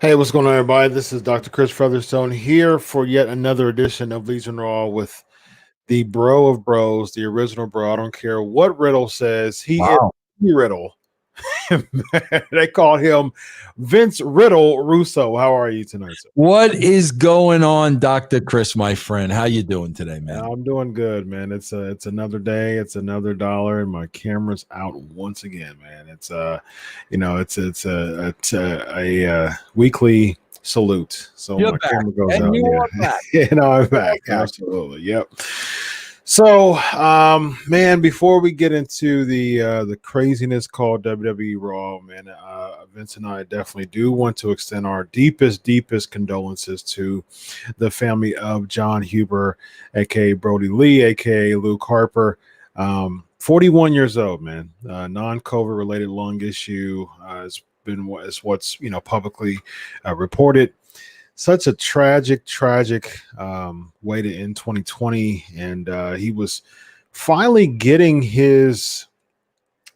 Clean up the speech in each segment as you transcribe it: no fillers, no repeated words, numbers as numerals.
Hey, what's going on, everybody? This is Dr. Chris Featherstone here for yet another edition of Legion Raw with the bro of bros, the original bro. I don't care what Riddle says. He is Wow. the Riddle. They call him Vince Riddle Russo. How are you tonight, sir? What is going on, Dr. Chris, my friend? How you doing today, man? I'm doing good, man. It's another day. It's another dollar, and my camera's out once again, man. It's a weekly salute. So You're my back. camera goes And out. you Yeah. are back. I'm back. Absolutely. Yep. So, man, before we get into the craziness called WWE Raw, man, Vince and I definitely do want to extend our deepest condolences to the family of John Huber, aka Brodie Lee, aka Luke Harper. 41 years old, man. Non-COVID related lung issue has been what's publicly reported. Such a tragic way to end 2020, and he was finally getting his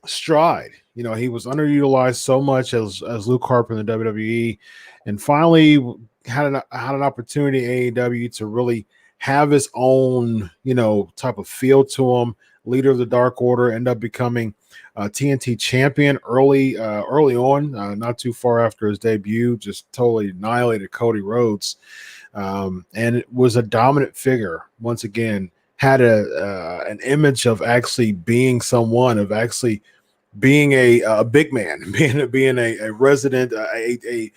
stride. He was underutilized so much as Luke Harper in the WWE, and finally had an opportunity AEW to really have his own type of feel to him. Leader of the Dark Order, end up becoming TNT champion early on, not too far after his debut. Just totally annihilated Cody Rhodes, and it was a dominant figure once again. Had an image of actually being someone, of actually being a big man, being a resident, a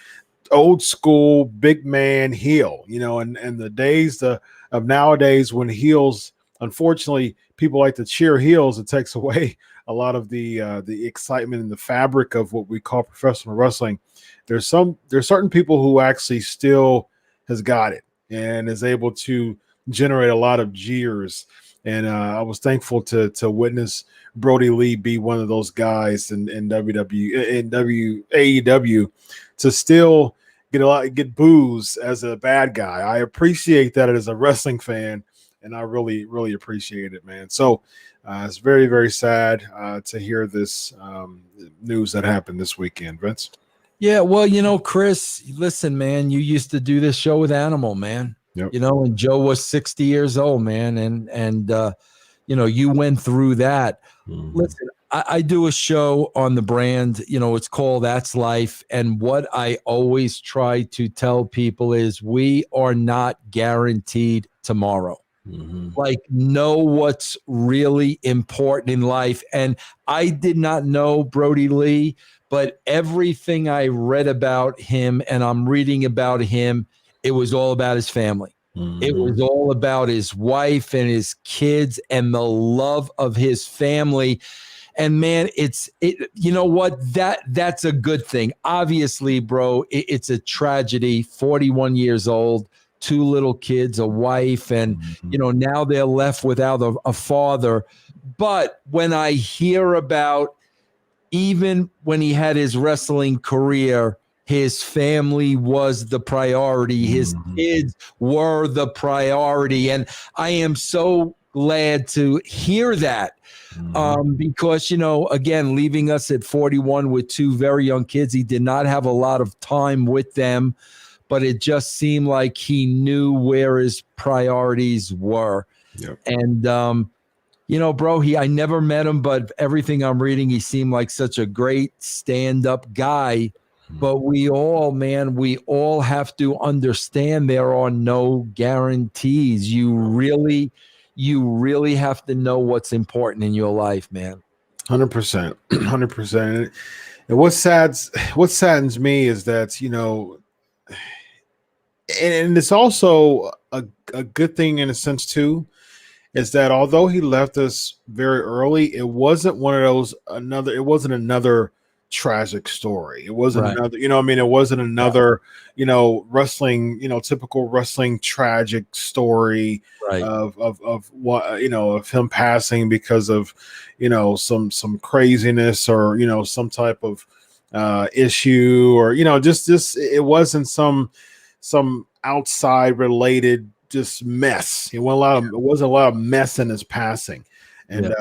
old school big man heel. And the days of nowadays when heels, unfortunately, people like to cheer heels. It takes away a lot of the excitement and the fabric of what we call professional wrestling. There's certain people who actually still has got it and is able to generate a lot of jeers. And I was thankful to witness Brodie Lee be one of those guys in AEW to still get boos as a bad guy. I appreciate that as a wrestling fan, and I really appreciate it, man. So it's very, very sad to hear this news that happened this weekend, Vince. Yeah, well, Chris, listen, man, you used to do this show with Animal, man. Yep. And Joe was 60 years old, man, and you went through that. Mm-hmm. Listen, I do a show on the brand, it's called That's Life. And what I always try to tell people is we are not guaranteed tomorrow. Mm-hmm. Like, know what's really important in life. And I did not know Brodie Lee, but everything I read about him and I'm reading about him, it was all about his family. Mm-hmm. It was all about his wife and his kids and the love of his family. And man, you know what? That's a good thing. Obviously, bro, it's a tragedy. 41 years old, 2 little kids, a wife, and now they're left without a father. But when I hear about, even when he had his wrestling career, his family was the priority. His kids were the priority. And I am so glad to hear that. Because, again, leaving us at 41 with 2 very young kids, he did not have a lot of time with them, but it just seemed like he knew where his priorities were. Yep. And, bro, I never met him, but everything I'm reading, he seemed like such a great stand-up guy. But we all have to understand there are no guarantees. You really have to know what's important in your life, man. 100%. 100%. And what saddens me is that, and it's also a good thing in a sense too, is that although he left us very early, it wasn't another tragic story. It wasn't another, it wasn't another, wrestling, typical wrestling tragic story of what, of him passing because of, some craziness or, some type of issue or, just it wasn't some outside related just mess. It wasn't a lot of mess in his passing. And,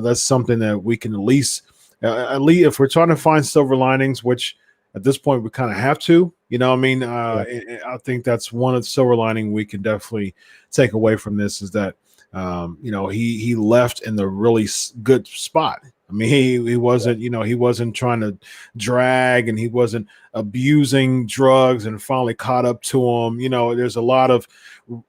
that's something that we can at least if we're trying to find silver linings, which at this point we kind of have to. You know, I mean, I think that's one of the silver lining we can definitely take away from this is that you know, he left in the really good spot. I mean, he wasn't, you know, he wasn't trying to drag and he wasn't abusing drugs and finally caught up to him. You know, there's a lot of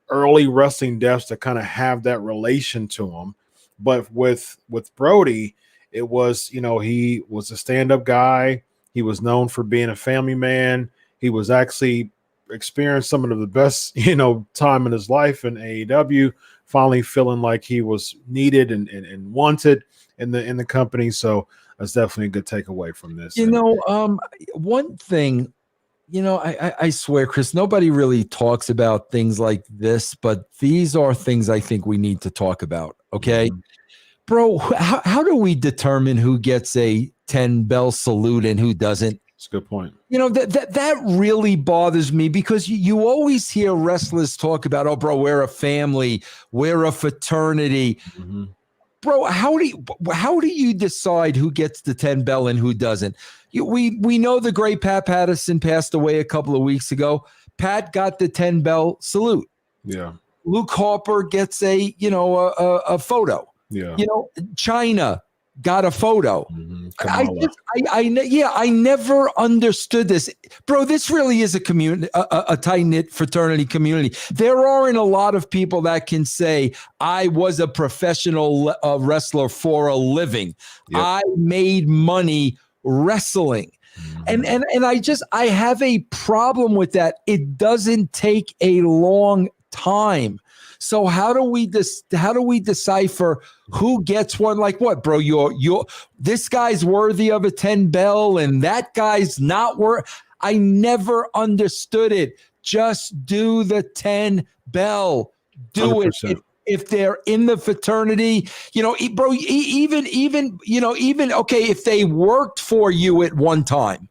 early wrestling deaths that kind of have that relation to him. But with Brodie, it was, you know, he was a stand-up guy. He was known for being a family man. He was actually experienced some of the best, you know, time in his life in AEW, finally feeling like he was needed and wanted in the company. So that's definitely a good takeaway from this. You know, one thing, you know, I swear, Chris, nobody really talks about things like this, but these are things I think we need to talk about. Okay. Mm-hmm. Bro, how do we determine who gets a 10-bell salute and who doesn't? That's a good point. You know, that really bothers me because you always hear wrestlers talk about, oh, bro, we're a family, we're a fraternity. Mm-hmm. Bro, how do you decide who gets the 10-bell and who doesn't? We know the great Pat Patterson passed away a couple of weeks ago. Pat got the 10-bell salute. Yeah. Luke Harper gets a photo. Yeah. You know, China got a photo. Mm-hmm. I never understood this, bro. This really is a community, a tight-knit fraternity community. There aren't a lot of people that can say I was a professional wrestler for a living. Yep. I made money wrestling. Mm-hmm. And I have a problem with that. It doesn't take a long time. So how do we decipher who gets one? Like what, bro? This guy's worthy of a 10-bell and that guy's not worth. I never understood it. Just do the 10-bell. Do 100%. It. If they're in the fraternity, you know, bro, even okay, if they worked for you at one time,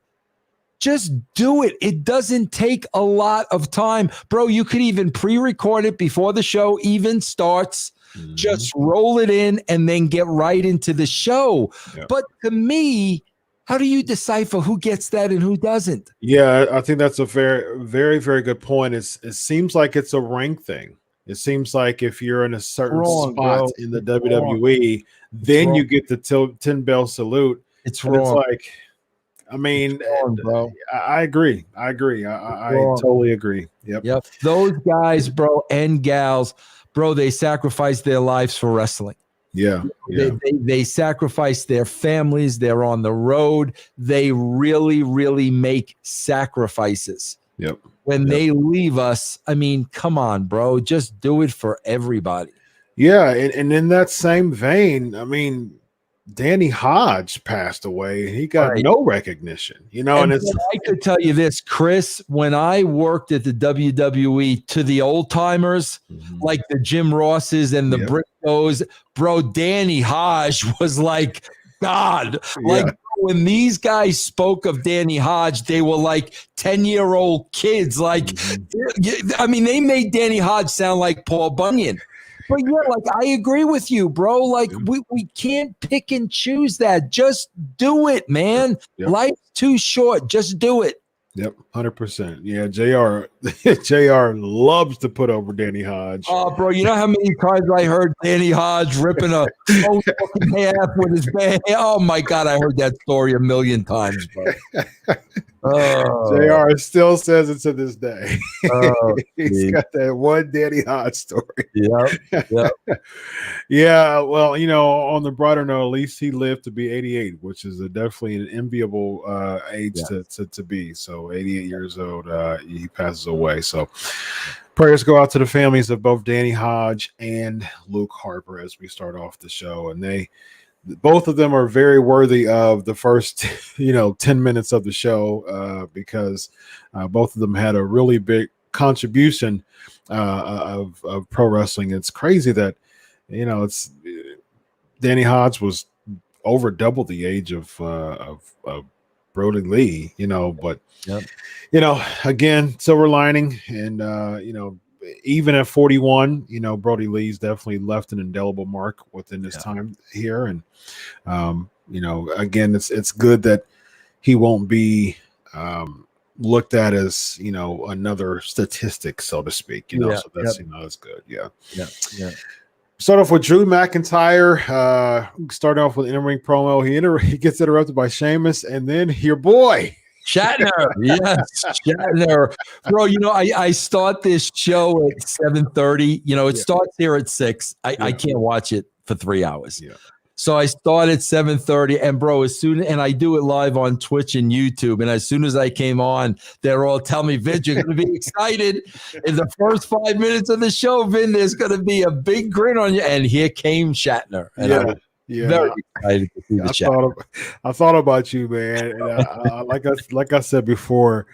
just do it. It doesn't take a lot of time. Bro, you could even pre-record it before the show even starts. Mm-hmm. Just roll it in and then get right into the show. Yep. But to me, how do you decipher who gets that and who doesn't? Yeah, I think that's a very, very, very good point. It seems like it's a rank thing. It seems like if you're in a certain spot in the WWE, then you get the 10-bell salute. It's wrong. It's like, I mean, bro. I agree. I totally agree. Yep. Those guys, bro, and gals, bro, they sacrifice their lives for wrestling. Yeah. They sacrifice their families. They're on the road. They really, really make sacrifices. Yep. When they leave us, I mean, come on, bro, just do it for everybody. Yeah. And in that same vein, I mean, Danny Hodge passed away. He got no recognition, you know. And I could tell you this, Chris, when I worked at the WWE, to the old timers, like the Jim Rosses and the Briscoes, bro, Danny Hodge was like God. Like when these guys spoke of Danny Hodge, they were like 10-year-old kids. Like, I mean, they made Danny Hodge sound like Paul Bunyan. But yeah, like I agree with you, bro. Like we can't pick and choose that. Just do it, man. Yep. Life's too short. Just do it. Yep, 100%. Yeah, JR loves to put over Danny Hodge. Oh, bro, you know how many times I heard Danny Hodge ripping a whole fucking half with his band? Oh my God, I heard that story a million times, bro. JR still says it to this day. He's got that one Danny Hodge story. Yep. Yeah, well, you know, on the broader note, at least he lived to be 88, which is definitely an enviable age to be. So 88 years old, he passes away. So prayers go out to the families of both Danny Hodge and Luke Harper as we start off the show. And both of them are very worthy of the first, 10 minutes of the show because both of them had a really big contribution of pro wrestling. It's crazy that, it's Danny Hodge was over double the age of Brodie Lee, but again, silver lining, and even at 41, Brodie Lee's definitely left an indelible mark within his time here, and again, it's good that he won't be looked at as, you know, another statistic, so to speak, you know. Yeah, So that's, you know, that's good. Yeah. Yeah. Start off with Drew McIntyre. Starting off with in-ring promo. He gets interrupted by Sheamus, and then your boy Shatner. Yes, Shatner. Bro, you know, I start this show at 7:30. You know, it starts here at 6. I can't watch it for 3 hours. Yeah. So I start at 7:30, and bro, and I do it live on Twitch and YouTube. And as soon as I came on, they're all telling me, Vin, you're going to be excited. In the first 5 minutes of the show, Vin, there's going to be a big grin on you. And here came Shatner. And I'm very excited to see the Shatner. I thought about you, man. And like I said before,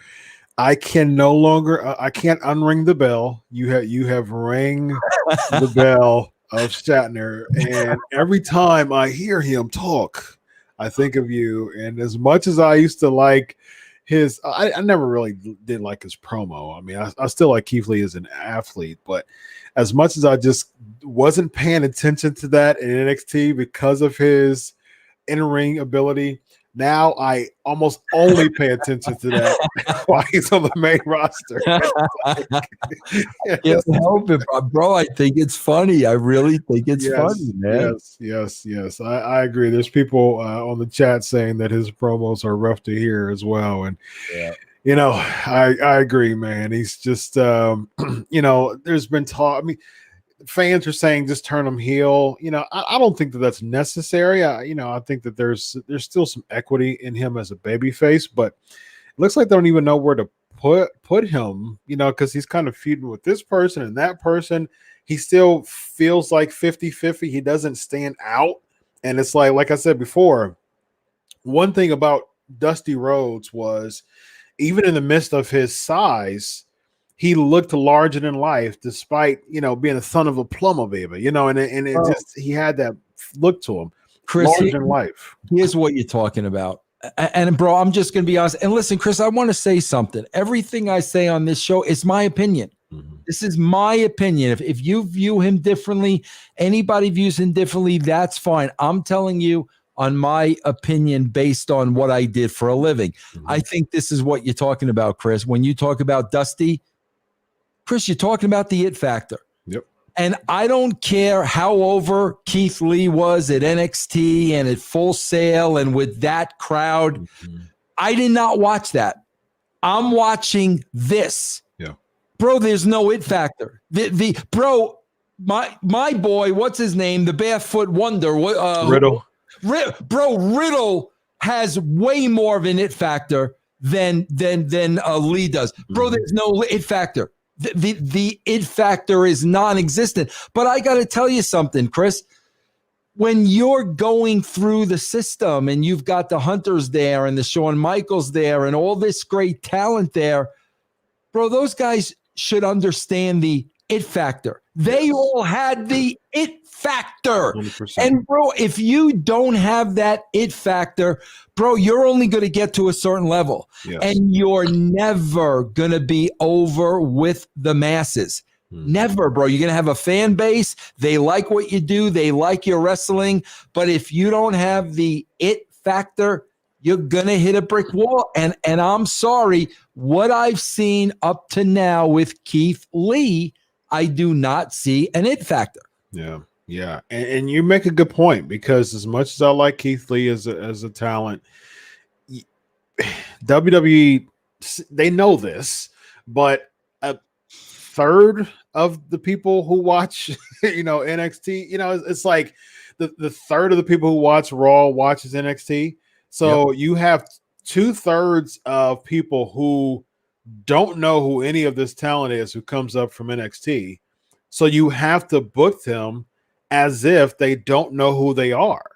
I can no longer I can't unring the bell. You have rang the bell of Shatner, and every time I hear him talk, I think of you. And as much as I used to like his, I never really did like his promo. I mean, I still like Keith Lee as an athlete, but as much as I just wasn't paying attention to that in NXT because of his in-ring ability, now I almost only pay attention to that while he's on the main roster. Can't help it, bro. I think it's funny. I really think it's funny, man. Yes. I agree. There's people on the chat saying that his promos are rough to hear as well. And you know, I agree, man. He's just you know, there's been talk. I mean, fans are saying just turn him heel. You know, I don't think that that's necessary. You know, I think that there's still some equity in him as a babyface, but it looks like they don't even know where to put him, you know, because he's kind of feuding with this person and that person. He still feels like 50-50. He doesn't stand out. And it's like I said before, one thing about Dusty Rhodes was, even in the midst of his size, he looked larger than life, despite, you know, being the son of a plumber, baby, you know, and it just, he had that look to him, Chris, larger than life. Here's what you're talking about. And bro, I'm just going to be honest. And listen, Chris, I want to say something. Everything I say on this show is my opinion. Mm-hmm. This is my opinion. If you view him differently, anybody views him differently, that's fine. I'm telling you on my opinion based on what I did for a living. Mm-hmm. I think this is what you're talking about, Chris. When you talk about Dusty, Chris, you're talking about the it factor. Yep. And I don't care how over Keith Lee was at NXT and at Full Sail and with that crowd. Mm-hmm. I did not watch that. I'm watching this. Yeah. Bro, there's no it factor. Bro, my boy, what's his name? The Barefoot Wonder. Riddle. Riddle has way more of an it factor than Lee does. Bro, there's no it factor. The it factor is non-existent. But I got to tell you something, Chris. When you're going through the system and you've got the Hunters there and the Shawn Michaels there and all this great talent there, bro, those guys should understand the it factor. They all had the it factor. 100%. And bro, if you don't have that it factor, bro, you're only going to get to a certain level. Yes. And you're never going to be over with the masses. Never, bro. You're going to have a fan base. They like what you do. They like your wrestling. But if you don't have the it factor, you're going to hit a brick wall. And I'm sorry, what I've seen up to now with Keith Lee, I do not see an it factor. Yeah. And you make a good point, because as much as I like Keith Lee as a talent, WWE, they know this, but a third of the people who watch, you know, NXT, you know, it's like the third of the people who watch Raw watches NXT. So you have 2/3 of people who don't know who any of this talent is who comes up from NXT. So you have to book them as if they don't know who they are,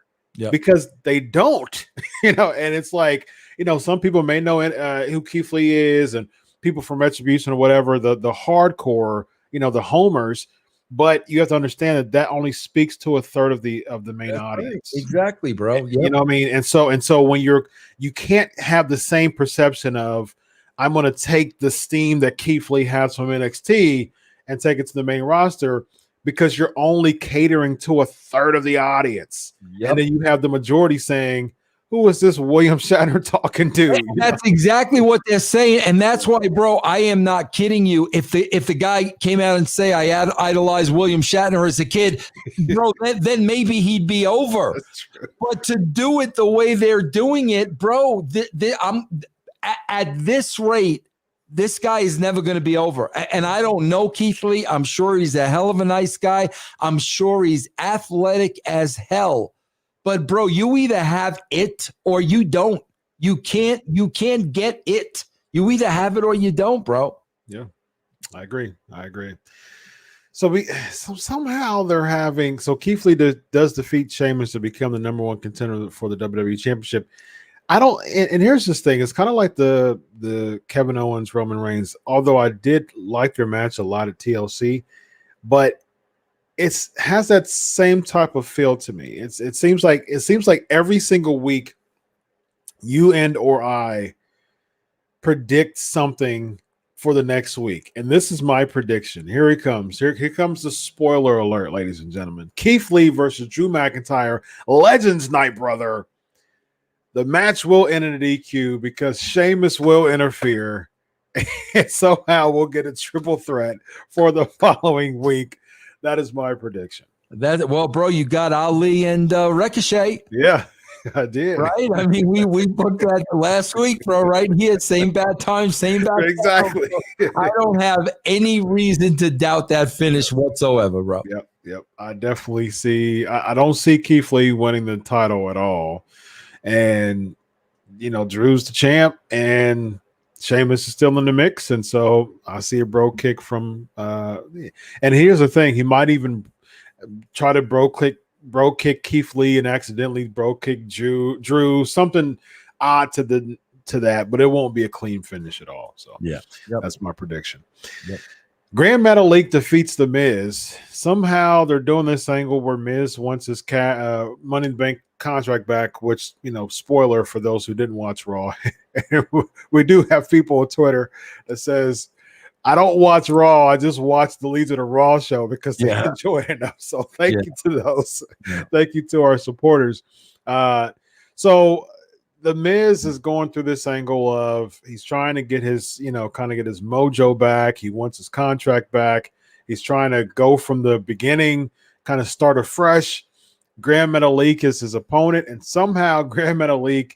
because they don't, you know. And it's like, you know, some people may know who Keith Lee is, and people from Retribution or whatever, the hardcore, you know, the homers. But you have to understand that only speaks to 1/3 of the main audience. Right. Exactly, bro. Yep. You know what I mean? And so when you can't have the same perception of, I'm going to take the steam that Keith Lee has from NXT and take it to the main roster, because you're only catering to 1/3 of the audience. Yep. And then you have the majority saying, who is this William Shatner talking to? That's exactly what they're saying, and that's why, bro, I am not kidding you. If the guy came out and say I had idolized William Shatner as a kid, bro, then maybe he'd be over. But to do it the way they're doing it, bro, I'm at this rate. This guy is never going to be over. And I don't know Keith Lee. I'm sure he's a hell of a nice guy. I'm sure he's athletic as hell. But bro, you either have it or you don't. You can't get it. You either have it or you don't, bro. Yeah, I agree. So somehow they're having, so Keith Lee does defeat Sheamus to become the number one contender for the WWE Championship. And here's this thing. It's kind of like the Kevin Owens, Roman Reigns, although I did like their match a lot at TLC, but it has that same type of feel to me. It seems like every single week you and or I predict something for the next week. And this is my prediction. Here he comes. Here comes the spoiler alert, ladies and gentlemen. Keith Lee versus Drew McIntyre, Legends Night, brother. The match will end in a DQ because Sheamus will interfere, and somehow we'll get a triple threat for the following week. That is my prediction. Well, bro, you got Ali and Ricochet. Yeah, I did. Right? I mean, we booked that last week, bro. Right here, same bad time, same bad exactly. Time, I don't have any reason to doubt that finish whatsoever, bro. Yep. I definitely see. I don't see Keith Lee winning the title at all. And, Drew's the champ and Sheamus is still in the mix. And so I see a bro kick from and here's the thing. He might even try to bro kick Keith Lee and accidentally bro kick Drew, something odd to that, but it won't be a clean finish at all. So that's my prediction. Yep. Grand Metalik defeats The Miz. Somehow they're doing this angle where Miz wants his Money in the Bank contract back, which, spoiler for those who didn't watch Raw. We do have people on Twitter that says, I don't watch Raw. I just watch the Leads of the Raw show because they enjoy it enough. So thank you to those. Yeah. Thank you to our supporters. So The Miz is going through this angle of he's trying to get his, kind of get his mojo back. He wants his contract back. He's trying to go from the beginning, kind of start afresh. Grand Metalik is his opponent, and somehow Grand Metalik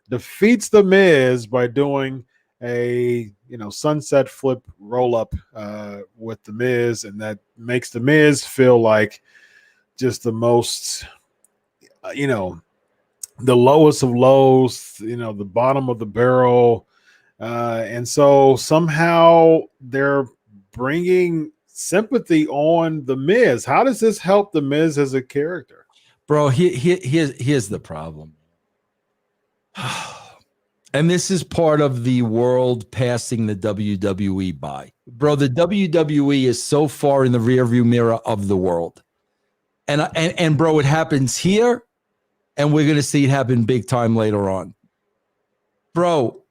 defeats The Miz by doing a sunset flip roll up with The Miz, and that makes The Miz feel like just the most, the lowest of lows, the bottom of the barrel, and so somehow they're bringing sympathy on The Miz. How does this help The Miz as a character? Bro, here's the problem. And this is part of the world passing the WWE by. Bro, the WWE is so far in the rearview mirror of the world. And bro, it happens here, and we're going to see it happen big time later on. Bro,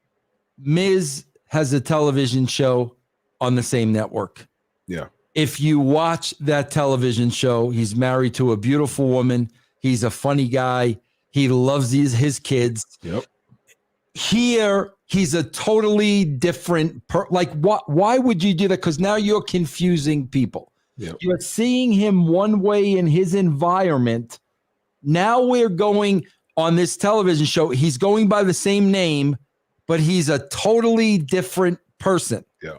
Miz has a television show on the same network. Yeah. If you watch that television show, he's married to a beautiful woman. He's a funny guy. He loves his kids. Yep. Here, he's a totally different why would you do that? Because now you're confusing people. Yep. You're seeing him one way in his environment. Now we're going on this television show. He's going by the same name, but he's a totally different person. Yeah.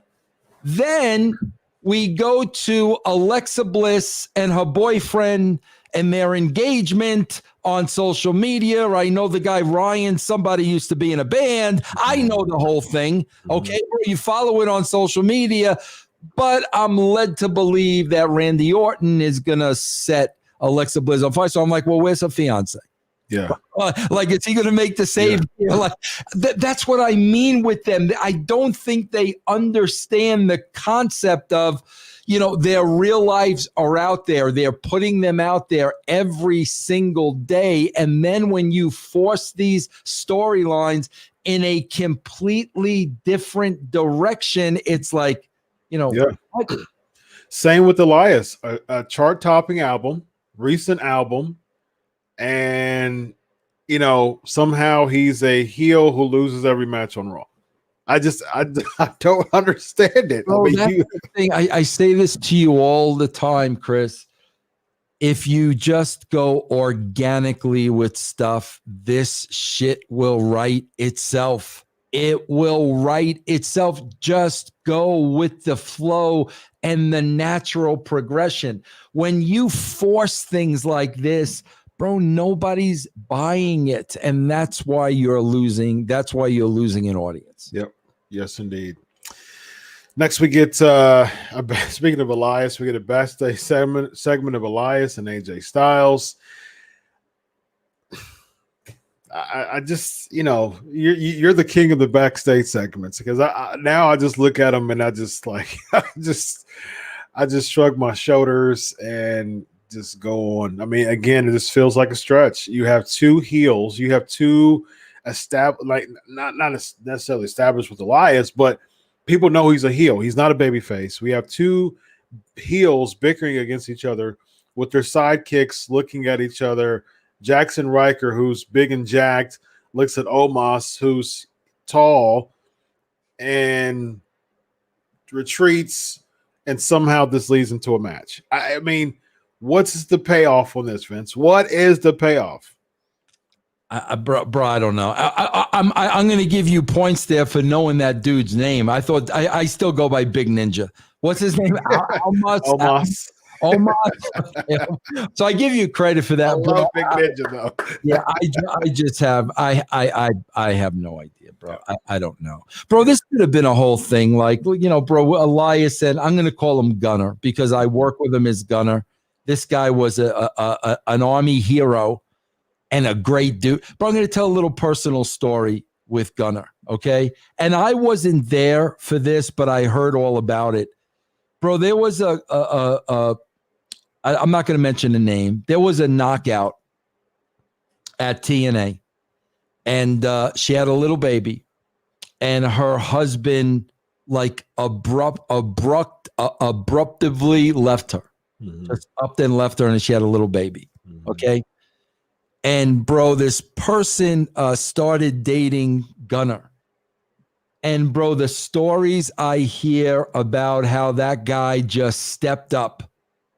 Then we go to Alexa Bliss and her boyfriend and their engagement on social media. I know the guy Ryan, somebody used to be in a band. I know the whole thing. Okay, you follow it on social media, but I'm led to believe that Randy Orton is going to set Alexa Bliss on fire. So I'm like, well, where's her fiance? Yeah. Is he going to make the save? Yeah. That's what I mean with them. I don't think they understand the concept of, their real lives are out there. They're putting them out there every single day. And then when you force these storylines in a completely different direction, it's like, what? Same with Elias, a chart-topping album, recent album, and somehow he's a heel who loses every match on Raw. I don't understand it. Bro, that's the thing. I say this to you all the time, Chris. If you just go organically with stuff, this shit will write itself. It will write itself. Just go with the flow and the natural progression. When you force things like this, bro, nobody's buying it. And that's why you're losing. That's why you're losing an audience. Yep. Yes, indeed. Next, we get speaking of Elias, we get a backstage segment of Elias and AJ Styles. I just, you're the king of the backstage segments, because I just look at them and I just like I just shrug my shoulders and just go on. I mean, again, it just feels like a stretch. You have two heels, you have two established, like not necessarily established with Elias, but people know he's a heel. He's not a baby face. We have two heels bickering against each other with their sidekicks looking at each other. Jackson Riker, who's big and jacked, looks at Omos, who's tall, and retreats, and somehow this leads into a match. I mean, what's the payoff on this, Vince? What is the payoff? Bro, I don't know. I'm going to give you points there for knowing that dude's name. I thought I still go by Big Ninja. What's his name? Omos. So I give you credit for that. I love Big Ninja though. Yeah, I just have I have no idea, bro. I don't know, bro. This could have been a whole thing, like, bro. Elias said, I'm going to call him Gunner because I work with him as Gunner. This guy was an Army hero and a great dude. But I'm going to tell a little personal story with Gunner, okay? And I wasn't there for this, but I heard all about it. Bro, there was I'm not going to mention the name. There was a knockout at TNA, and she had a little baby, and her husband, like, abruptly left her. Mm-hmm. Just up and left her, and she had a little baby, okay? And, bro, this person started dating Gunner. And, bro, the stories I hear about how that guy just stepped up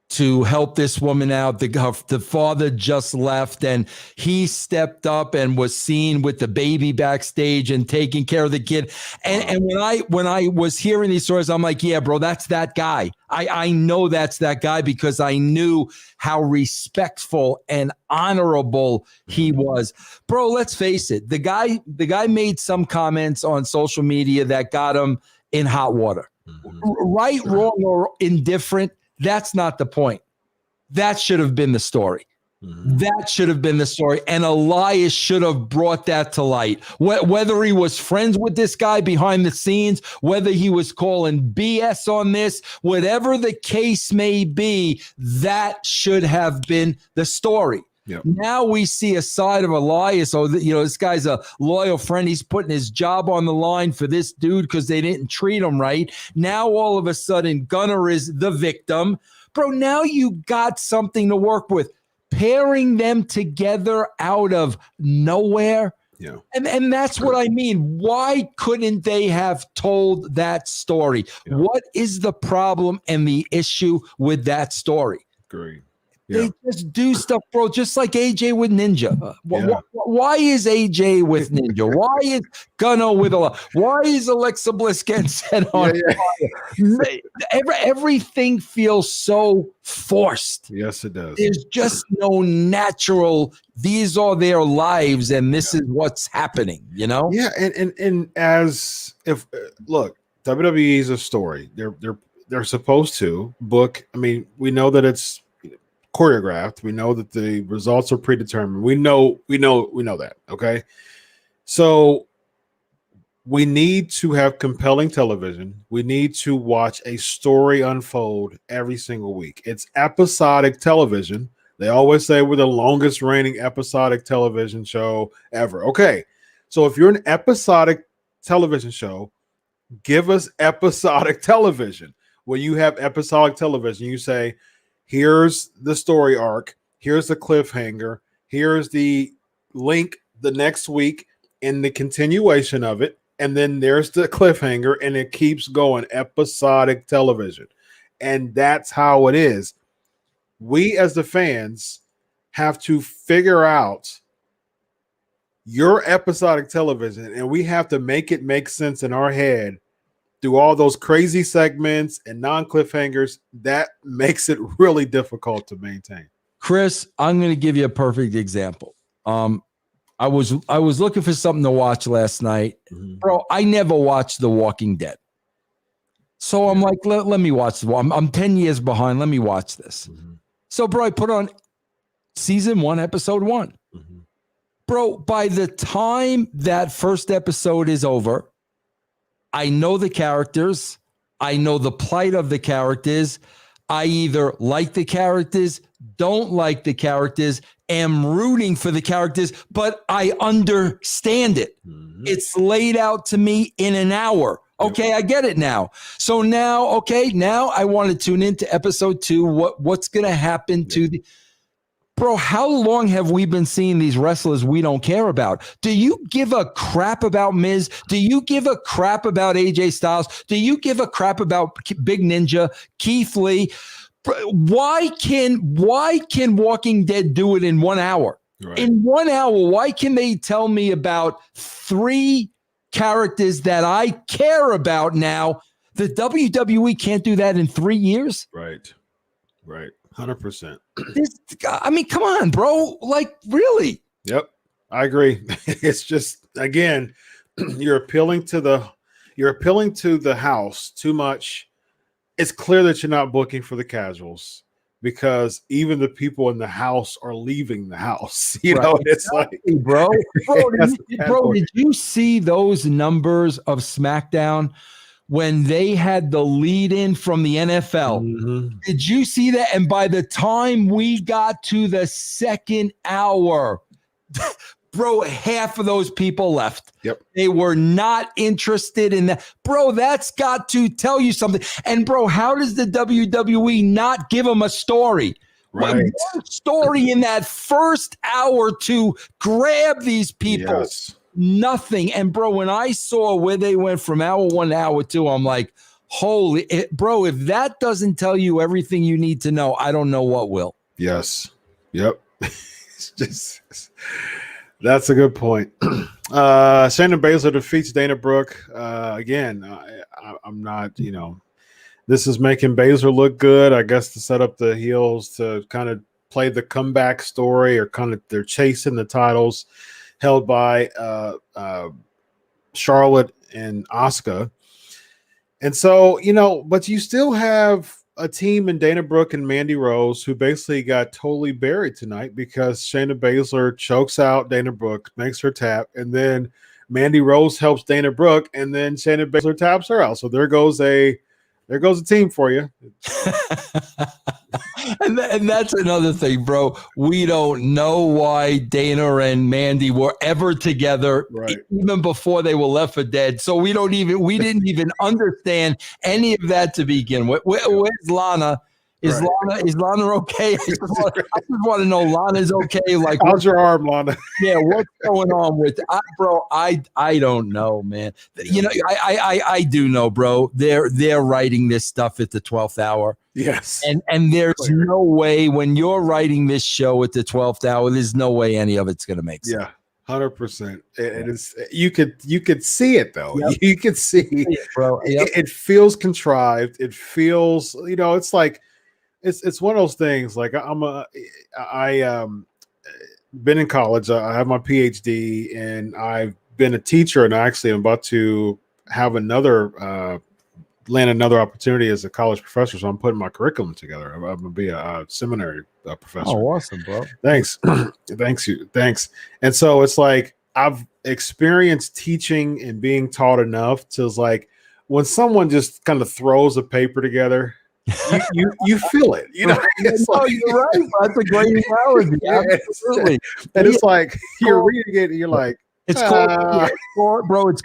to help this woman out. The father just left, and he stepped up and was seen with the baby backstage and taking care of the kid. And when I was hearing these stories, I'm like, yeah, bro, that's that guy. I know that's that guy because I knew how respectful and honorable he was. Bro, let's face it. The guy made some comments on social media that got him in hot water. Mm-hmm. Right, wrong, or indifferent. That's not the point. That should have been the story. Mm-hmm. That should have been the story. And Elias should have brought that to light. Whether he was friends with this guy behind the scenes, whether he was calling BS on this, whatever the case may be, that should have been the story. Yep. Now we see a side of Elias. Oh, this guy's a loyal friend. He's putting his job on the line for this dude because they didn't treat him right. Now all of a sudden, Gunner is the victim. Bro, now you got something to work with. Pairing them together out of nowhere. Yeah. And that's what I mean. Why couldn't they have told that story? Yeah. What is the problem and the issue with that story? Great. Yeah. They just do stuff, bro, just like AJ with Ninja. Why is AJ with Ninja? Why is Gunner with why is Alexa Bliss getting set on fire? Everything feels so forced. Yes, it does. There's just no natural, these are their lives, and this is what's happening, Yeah, and as if look, WWE is a story. They're supposed to book. I mean, we know that it's choreographed. We know that the results are predetermined. We know that. Okay. So we need to have compelling television. We need to watch a story unfold every single week. It's episodic television. They always say we're the longest reigning episodic television show ever. Okay. So if you're an episodic television show, give us episodic television. When you have episodic television, you say, here's the story arc. Here's the cliffhanger. Here's the link the next week in the continuation of it. And then there's the cliffhanger, and it keeps going, episodic television. And that's how it is. We as the fans have to figure out your episodic television, and we have to make it make sense in our head through all those crazy segments and non-cliffhangers. That makes it really difficult to maintain. Chris, I'm going to give you a perfect example. I was looking for something to watch last night. Bro, I never watched The Walking Dead. So I'm like, let me watch this. I'm 10 years behind. Let me watch this. So, bro, I put on season 1, episode 1. Bro, by the time that first episode is over, I know the characters. I know the plight of the characters. I either like the characters, don't like the characters, am rooting for the characters, but I understand it. It's laid out to me in an hour. Okay, I get it now. So now I want to tune into episode 2. What's going to happen to the... Bro, how long have we been seeing these wrestlers we don't care about? Do you give a crap about Miz? Do you give a crap about AJ Styles? Do you give a crap about Big Ninja, Keith Lee? Why can Walking Dead do it in 1 hour? Right. In 1 hour, why can they tell me about 3 characters that I care about now? The WWE can't do that in 3 years? Right. 100%. I mean, come on, bro. Like, really? Yep, I agree. It's just, again, you're appealing to the house too much. It's clear that you're not booking for the casuals, because even the people in the house are leaving the house. You know, it's like, bro, did you see those numbers of SmackDown when they had the lead in from the NFL? Did you see that? And by the time we got to the second hour, bro, half of those people left. Yep. They were not interested in that. Bro, that's got to tell you something. And bro, how does the WWE not give them a story? Right. One story in that first hour to grab these people. Yes. Nothing. And bro, when I saw where they went from hour 1 to hour 2, I'm like, bro, if that doesn't tell you everything you need to know, I don't know what will. Yes. Yep. It's just, that's a good point. Shayna Baszler defeats Dana Brooke. Again, I'm not, this is making Baszler look good, I guess, to set up the heels to kind of play the comeback story, or kind of they're chasing the titles held by Charlotte and Asuka. And so, but you still have a team in Dana Brooke and Mandy Rose who basically got totally buried tonight, because Shayna Baszler chokes out Dana Brooke, makes her tap, and then Mandy Rose helps Dana Brooke, and then Shayna Baszler taps her out. So there goes a team for you. And that's another thing, bro. We don't know why Dana and Mandy were ever together, even before they were left for dead. So we didn't even understand any of that to begin with. Where's Lana? Is Lana okay? I just want to know Lana's okay. Like, how's your arm, Lana? Yeah, what's going on with bro? I don't know, man. I do know, bro. They're writing this stuff at the 12th hour. Yes. And there's no way, when you're writing this show at the 12th hour, there's no way any of it's gonna make sense. Yeah. 100%. It is. You could see it though. Yep. You could see it, bro. Yep. It feels contrived. It feels, it's like, it's one of those things. Like I been in college. I have my PhD, and I've been a teacher, and I actually am about to have land another opportunity as a college professor. So I'm putting my curriculum together. I'm going to be a seminary professor. Oh, awesome, bro. Thanks. Thanks. And so it's like, I've experienced teaching and being taught enough to, like, when someone just kind of throws a paper together, you feel it, It's like, you're right. That's a great analogy. Absolutely. And it's like, you're reading it, and you're like, it's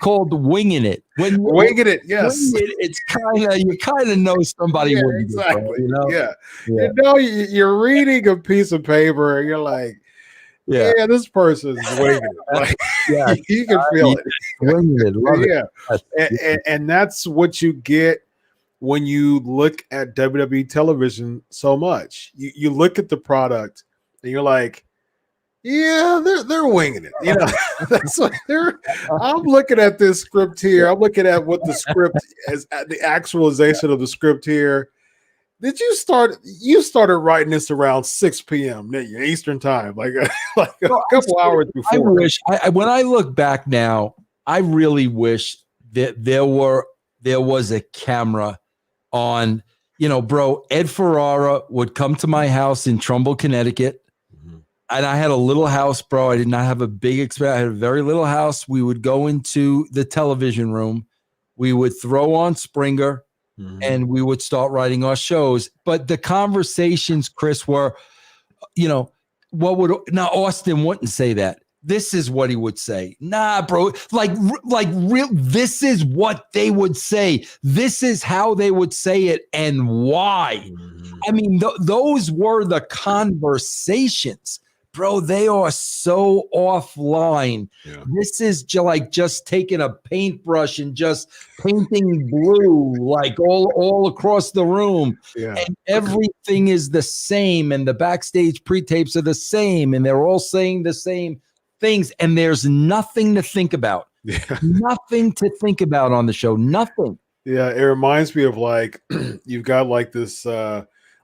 called winging it. When winging it, yes. It's you kind of know somebody winging exactly. it, bro, Yeah. You're reading a piece of paper, and you're like, yeah, this person is winging it. Like, Yeah, you can feel it. winging it. Love Yeah. it. And that's what you get when you look at WWE television so much. You look at the product and you're like, yeah, they're winging it. You know, that's what they're. I'm looking at this script here. I'm looking at what the script is, the actualization of the script here. Did you start? You started writing this around 6 p.m. didn't you, Eastern time, like a couple hours before. I wish. When I look back now, I really wish that there was a camera on. You know, bro, Ed Ferrara would come to my house in Trumbull, Connecticut. And I had a little house, bro. I did not have a big experience. I had a very little house. We would go into the television room. We would throw on Springer and we would start writing our shows. But the conversations, Chris, were, you know, now Austin wouldn't say that. This is what he would say. Nah, bro. Like real. This is what they would say. This is how they would say it and why. I mean, those were the conversations. Bro, they are so offline. Yeah. This is just taking a paintbrush and just painting blue like all across the room. Yeah. And everything is the same. And the backstage pre-tapes are the same. And they're all saying the same things. And there's nothing to think about. Yeah. Nothing to think about on the show. Nothing. Yeah, it reminds me of like you've got like this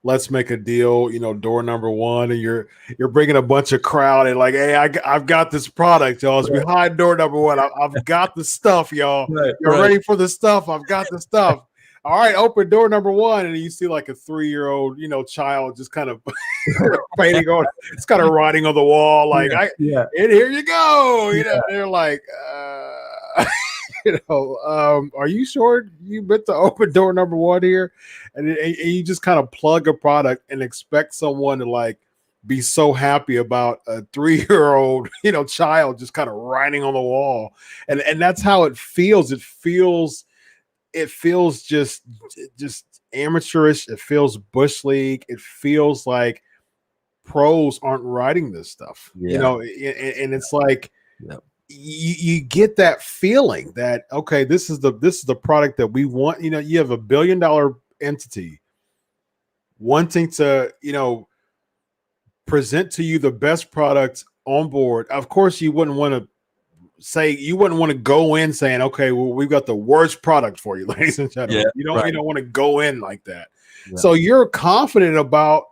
let's make a deal, you know, door number one, and you're bringing a bunch of crowd and like, hey, I've got this product, y'all. It's behind door number one. I've got the stuff, y'all. You're ready for the stuff. I've got the stuff. All right, open door number one, and you see like a 3-year-old, you know, child just kind of painting on. It's kind of writing on the wall, like, and here you go. You know, they're like, you know, are you sure you meant to open door number one here? And you just kind of plug a product and expect someone to like be so happy about a 3-year-old, you know, child just kind of writing on the wall. And that's how it feels. It feels just amateurish. It feels Bush League. It feels like pros aren't writing this stuff, you know, and it's like, you get that feeling that, okay, this is the product that we want. You know, you have $1 billion entity wanting to, you know, present to you the best product on board. Of course, you wouldn't want to go in saying, okay, well, we've got the worst product for you, ladies and gentlemen. You don't want to go in like that. So you're confident about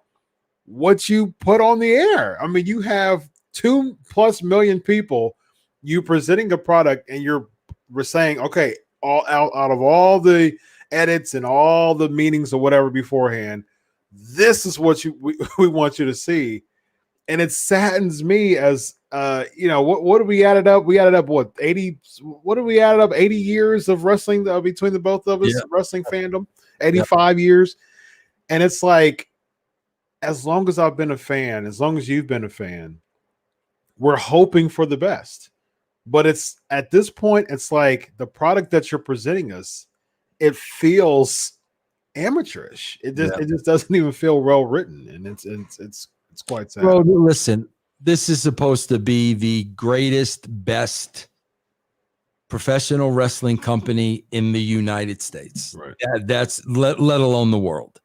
what you put on the air. I mean, you have 2+ million people. You presenting a product, and we're saying, okay, all out of all the edits and all the meetings or whatever beforehand, this is what we want you to see. And it saddens me as you know, what did we added up? We added up what 80? What did we added up? 80 years of wrestling between the both of us, wrestling fandom, 85 years. And it's like, as long as I've been a fan, as long as you've been a fan, we're hoping for the best. But it's at this point, it's like the product that you're presenting us, it feels amateurish. It just doesn't even feel well written, and it's quite sad. Bro, listen, this is supposed to be the greatest, best professional wrestling company in the United States. Right. That's let alone the world.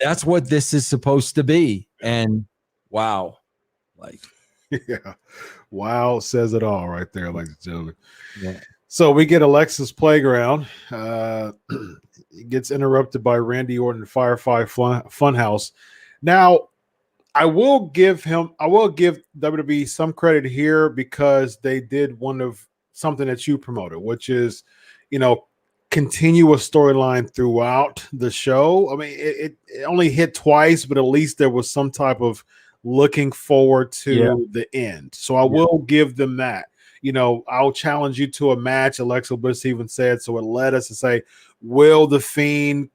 That's what this is supposed to be. And wow, like. Yeah. Wow says it all right there, ladies and gentlemen. Yeah. So we get Alexa's Playground. It gets interrupted by Randy Orton Firefly Funhouse. Now, I will give WWE some credit here because they did one of something that you promoted, which is, you know, continue a storyline throughout the show. I mean, it only hit twice, but at least there was some type of looking forward to the end. So I will give them that. You know, I'll challenge you to a match. Alexa Bliss even said, so it led us to say, will the Fiend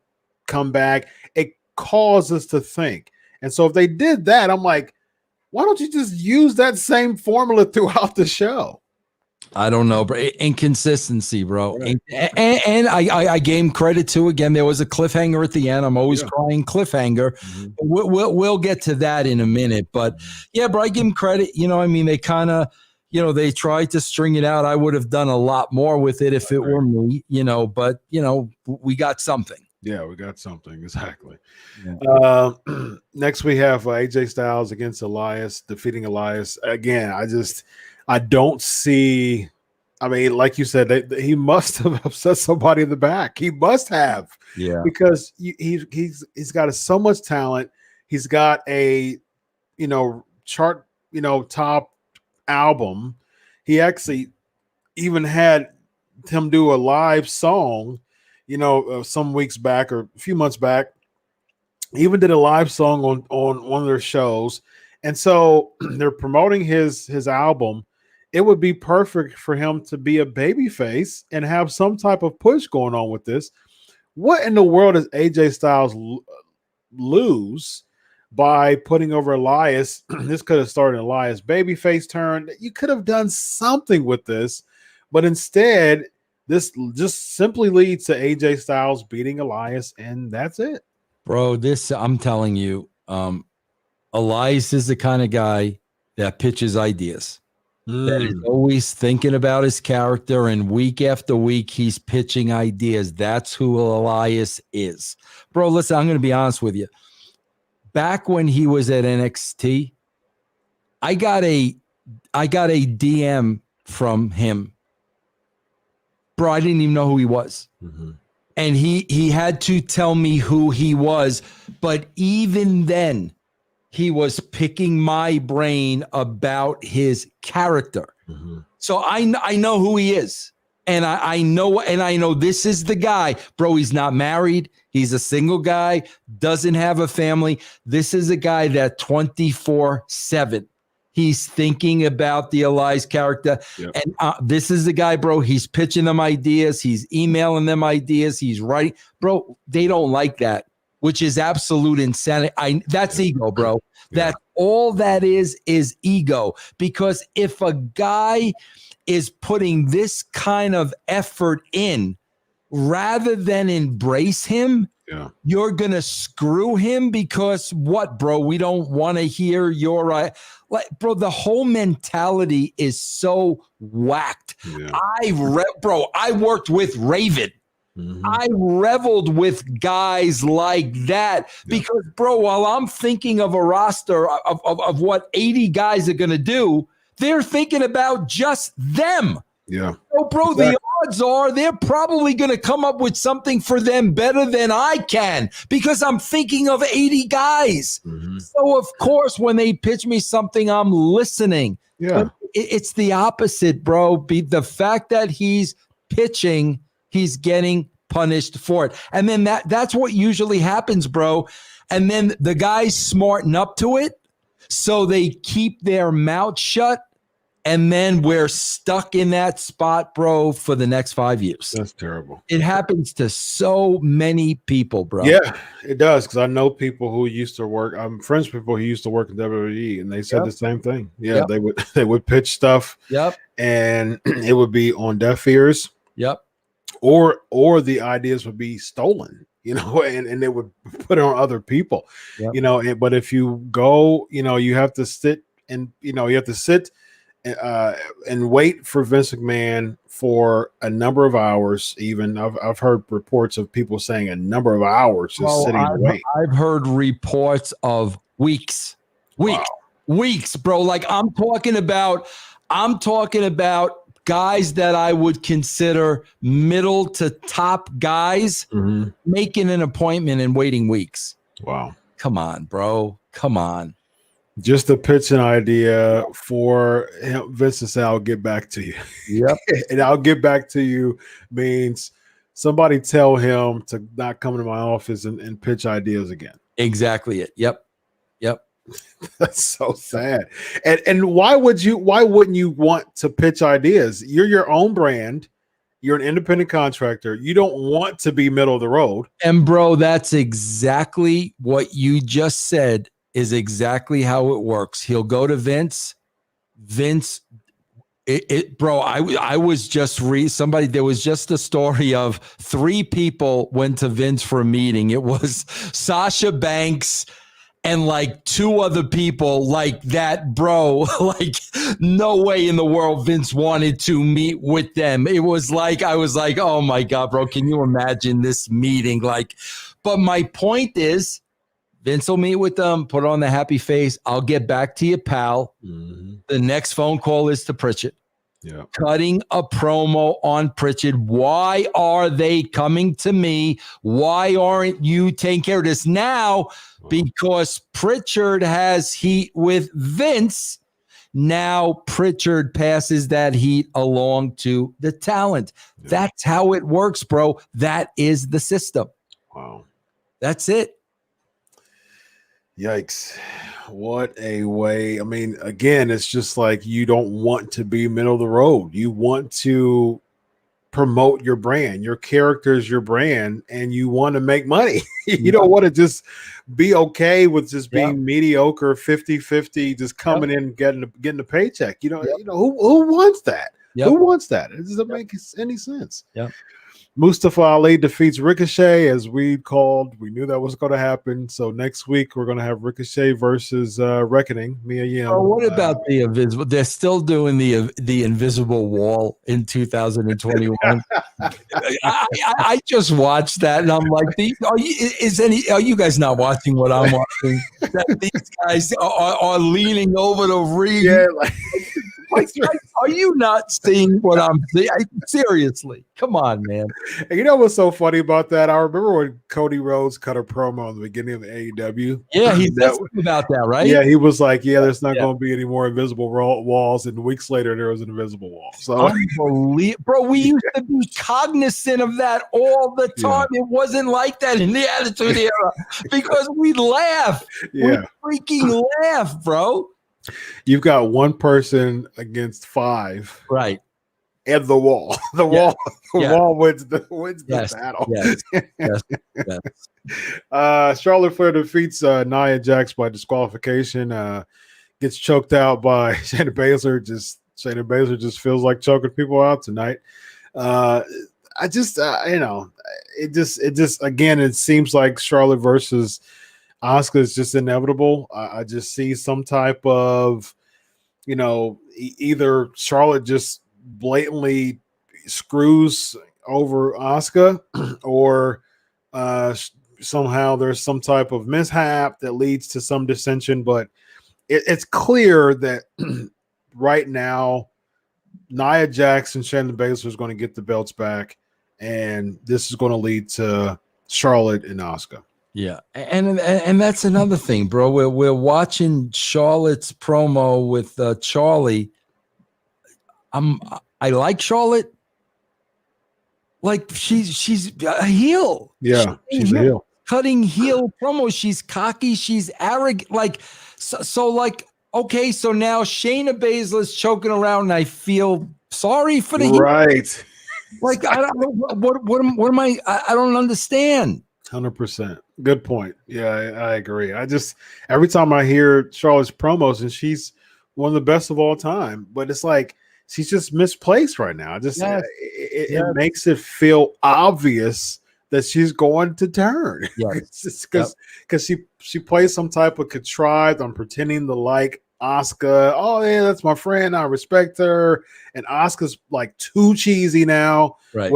come back? It caused us to think. And so if they did that, I'm like, why don't you just use that same formula throughout the show? I don't know, bro. Inconsistency, bro. Right. And I gave him credit too. Again, there was a cliffhanger at the end. I'm always crying cliffhanger. Mm-hmm. We'll get to that in a minute. But yeah, bro, I give him credit. You know, I mean, they kind of, you know, they tried to string it out. I would have done a lot more with it if it were me, you know, but, you know, we got something. Yeah, we got something. Exactly. Yeah. Next, we have AJ Styles against Elias, defeating Elias. Again, I don't see. I mean, like you said, he must have upset somebody in the back. He must have. Yeah. Because he's got so much talent. He's got a, you know, chart, you know, top album. He actually even had him do a live song, you know, some weeks back or a few months back. He even did a live song on one of their shows. And so they're promoting his album. It would be perfect for him to be a babyface and have some type of push going on with this. What in the world does AJ Styles lose by putting over Elias? This could have started Elias babyface turn. You could have done something with this, but instead, this just simply leads to AJ Styles beating Elias, and that's it. Bro, this, I'm telling you, Elias is the kind of guy that pitches ideas. That is always thinking about his character, and week after week, he's pitching ideas. That's who Elias is. Bro, listen, I'm going to be honest with you. Back when he was at NXT, I got a DM from him. Bro, I didn't even know who he was. Mm-hmm. And he had to tell me who he was. But even then, he was picking my brain about his character. Mm-hmm. So I know who he is. And I know this is the guy. Bro, he's not married. He's a single guy, doesn't have a family. This is a guy that 24/7. He's thinking about the Elias character. Yep. And this is the guy, bro. He's pitching them ideas. He's emailing them ideas. He's writing. Bro, they don't like that, which is absolute insanity. That's ego, bro. Yeah. That all that is ego. Because if a guy is putting this kind of effort in, rather than embrace him, you're going to screw him because what, bro? We don't want to hear your bro, the whole mentality is so whacked. Yeah. I worked with Raven. Mm-hmm. I reveled with guys like that because, bro, while I'm thinking of a roster of what 80 guys are going to do, they're thinking about just them. Yeah. So, bro, exactly. The odds are they're probably going to come up with something for them better than I can because I'm thinking of 80 guys. Mm-hmm. So, of course, when they pitch me something, I'm listening. Yeah. But it's the opposite, bro. The fact that he's pitching, he's getting punished for it. And then that's what usually happens, bro. And then the guys smarten up to it, so they keep their mouth shut. And then we're stuck in that spot, bro, for the next 5 years. That's terrible. It happens to so many people, bro. Yeah, it does. Because I know people who used to work. I'm friends with people who used to work in WWE, and they said the same thing. Yeah, they would pitch stuff. Yep. And it would be on deaf ears. Yep. Or the ideas would be stolen. You know, and they would put it on other people. Yep. You know, but if you go, you know, you have to sit and and wait for Vince McMahon for a number of hours. Even I've heard reports of people saying a number of hours just sitting and waiting. I've heard reports of weeks, bro. Like I'm talking about guys that I would consider middle to top guys making an appointment and waiting weeks. Wow. Come on, bro. Come on. Just to pitch an idea for Vince to say, I'll get back to you. Yep. And I'll get back to you means somebody tell him to not come to my office and pitch ideas again. Exactly it. Yep. That's so sad. And why wouldn't you want to pitch ideas? You're your own brand. You're an independent contractor. You don't want to be middle of the road. And bro, that's exactly what you just said. Is exactly how it works. He'll go to Vince. Vince, Bro, I was just there was just a story of 3 people went to Vince for a meeting. It was Sasha Banks and like 2 other people like that, bro. Like, no way in the world Vince wanted to meet with them. It was like, I was like, oh my God, bro, can you imagine this meeting? Like, but my point is, Vince will meet with them, put on the happy face. I'll get back to you, pal. Mm-hmm. The next phone call is to Pritchett. Yeah. Cutting a promo on Pritchett. Why are they coming to me? Why aren't you taking care of this now? Because Pritchard has heat with Vince. Now Pritchard passes that heat along to the talent. Yeah. That's how it works, bro. That is the system. Wow. That's it. Yikes. What a way. I mean, again, it's just like you don't want to be middle of the road. You want to promote your brand. Your character is your brand, and you want to make money. You don't want to just be okay with just being mediocre, 50-50, just coming in, getting a paycheck. You know, who wants that? Who wants that? It doesn't make any sense. Yeah. Mustafa Ali defeats Ricochet, as we called. We knew that was going to happen. So next week we're going to have Ricochet versus Reckoning. Mia Yim. Oh, what about the invisible? They're still doing the invisible wall in 2021. I just watched that and I'm like, are you guys not watching what I'm watching? That these guys are leaning over the ring. Yeah, like, are you not seeing what I'm seeing? Seriously, come on, man. And you know what's so funny about that? I remember when Cody Rhodes cut a promo in the beginning of AEW. Yeah, he's about that, right? Yeah, he was like, there's not going to be any more invisible walls. And weeks later, there was an invisible wall. So, unbelievable. Bro, we used to be cognizant of that all the time. It wasn't like that in the Attitude Era because we laugh. We freaking laugh, bro. You've got one person against 5, right? And the wall, the wall wins the battle. Yes. Charlotte Flair defeats Nia Jax by disqualification. Gets choked out by Shayna Baszler. Shayna Baszler just feels like choking people out tonight. It seems like Charlotte versus Asuka is just inevitable. I just see some type of, either Charlotte just blatantly screws over Asuka, or somehow there's some type of mishap that leads to some dissension. But it's clear that right now, Nia Jax and Shayna Baszler is going to get the belts back, and this is going to lead to Charlotte and Asuka. Yeah, and that's another thing, bro. We're watching Charlotte's promo with Charlie. I like Charlotte. Like she's a heel. Yeah, she's a heel. Cutting heel promo. She's cocky. She's arrogant. Like so like, okay, so now Shayna Baszler's choking around, and I feel sorry for the right. Like I don't know what am I? I don't understand. 100%. Good point. Yeah, I agree. Every time I hear Charlotte's promos, and she's one of the best of all time, but it's like she's just misplaced right now. It makes it feel obvious that she's going to turn. Yes. Because she plays some type of contrived. I'm pretending to like Asuka. Oh yeah, that's my friend. I respect her. And Asuka's like too cheesy now, right?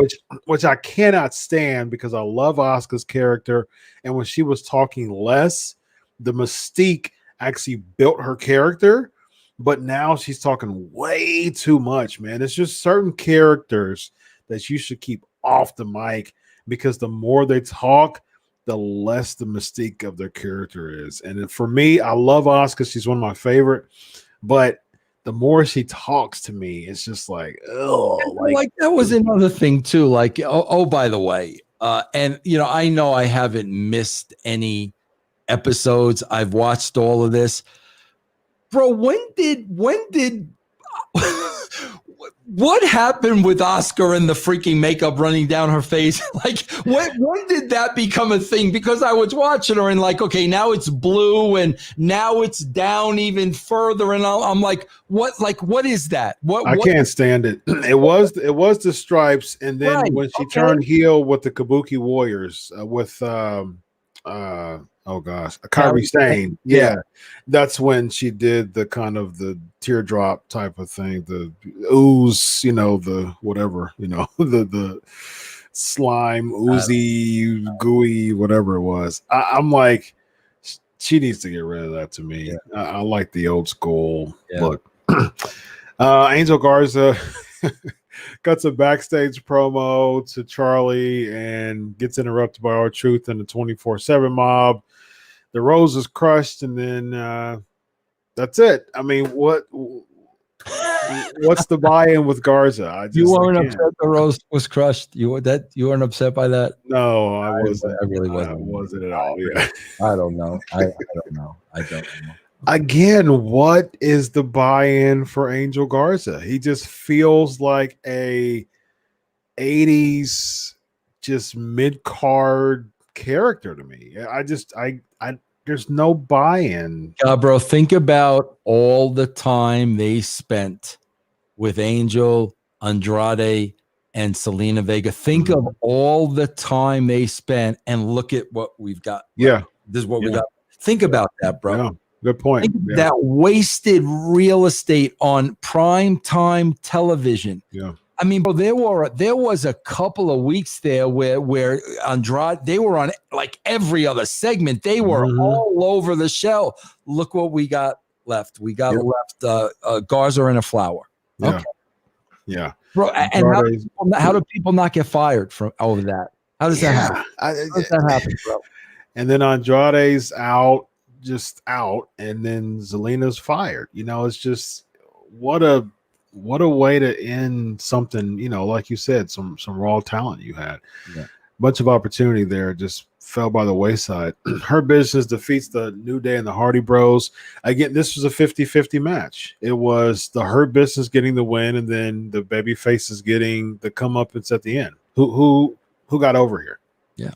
Which I cannot stand, because I love Asuka's character. And when she was talking less, the mystique actually built her character. But now she's talking way too much, man. It's just certain characters that you should keep off the mic, because the more they talk, the less the mystique of their character is. And for me, I love Asuka. She's one of my favorite. But the more she talks to me, it's just like, oh, like that was another thing too. Like, by the way, and I know I haven't missed any episodes. I've watched all of this, bro. When did What happened with Oscar and the freaking makeup running down her face? Like, when did that become a thing? Because I was watching her and like, okay, now it's blue and now it's down even further, and I'm like, what? Like, what is that? I can't stand it. It was the stripes, and then when she turned heel with the Kabuki Warriors oh gosh, Kyrie Sane. Yeah, that's when she did the kind of the teardrop type of thing, the ooze, the whatever, the slime, oozy, gooey, whatever it was. I'm like, she needs to get rid of that to me. Yeah. I like the old school look. Angel Garza cuts a backstage promo to Charlie and gets interrupted by R-Truth and the 24/7 mob. The Rose is crushed, and then that's it. I mean, what's the buy-in with Garza? You weren't upset the Rose was crushed. You weren't upset by that? No, I wasn't. I really wasn't. I wasn't at all. Yeah. I don't know. I don't know. Again, what is the buy-in for Angel Garza? He just feels like a 80s just mid-card character to me. I there's no buy-in. Bro, think about all the time they spent with Angel, Andrade, and Selena Vega. Think of all the time they spent and look at what we've got. Yeah. This is what we got. Think about that, bro. Yeah. Good point. That wasted real estate on prime time television. Yeah. I mean, bro, there was a couple of weeks there where Andrade, they were on like every other segment. They were all over the show. Look what we got left. We got left Garza and a flower. Yeah. Okay. Yeah. Bro, and how do people not get fired from over that? How does that happen? How does that happen, bro? And then Andrade's out, and then Zelina's fired. It's just what a way to end something, like you said, some raw talent you had. Yeah. Bunch of opportunity there just fell by the wayside. Her Business defeats the New Day and the Hardy Bros. Again, this was a 50-50 match. It was the Hurt Business getting the win, and then the baby faces getting the comeuppance at the end. Who got over here? Yeah.